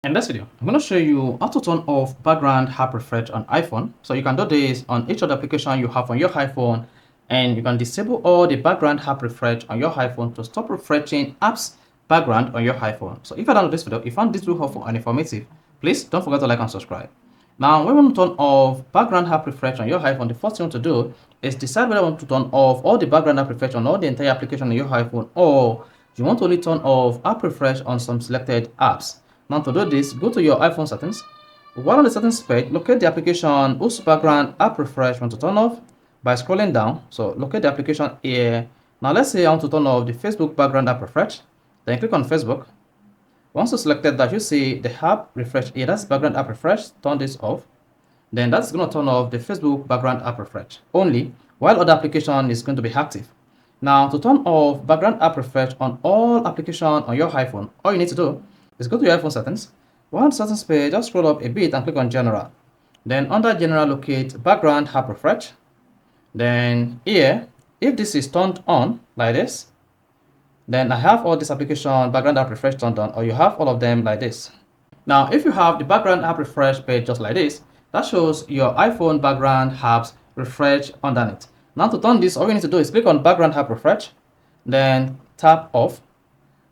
In this video, I'm going to show you how to turn off background app refresh on iPhone. So you can do this on each of the application you have on your iPhone, and you can disable all the background app refresh on your iPhone to stop refreshing apps background on your iPhone. So if you download this video, if you found this video helpful and informative, please don't forget to like and subscribe. Now, when we want to turn off background app refresh on your iPhone, the first thing you want to do is decide whether you want to turn off all the background app refresh on all the entire application on your iPhone, or you want to only turn off app refresh on some selected apps. Now, to do this, go to your iPhone settings. While on the settings page, locate the application whose background app refresh you want to turn off by scrolling down. So locate the application here. Now let's say I want to turn off the Facebook background app refresh. Then click on Facebook. Once you selected that, you see the app refresh here. That's background app refresh. Turn this off. Then that's going to turn off the Facebook background app refresh only, while other application is going to be active. Now, to turn off background app refresh on all application on your iPhone, all you need to do is go to your iPhone settings. Once settings page, just scroll up a bit and click on General. Then under General, locate background app refresh. Then here, if this is turned on like this, then I have all this application background app refresh turned on, or you have all of them like this. Now, if you have the background app refresh page just like this, that shows your iPhone background apps refresh underneath. Now, to turn this, all you need to do is click on background app refresh, then tap off.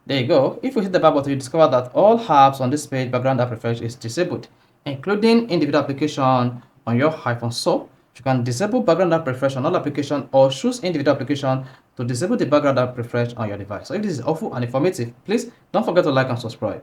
There you go. If you hit the back button, you discover that all apps on this page background app refresh is disabled, including individual application on your iPhone. So you can disable background app refresh on all application, or choose individual application to disable the background app refresh on your device. So if this is helpful and informative, please don't forget to like and subscribe.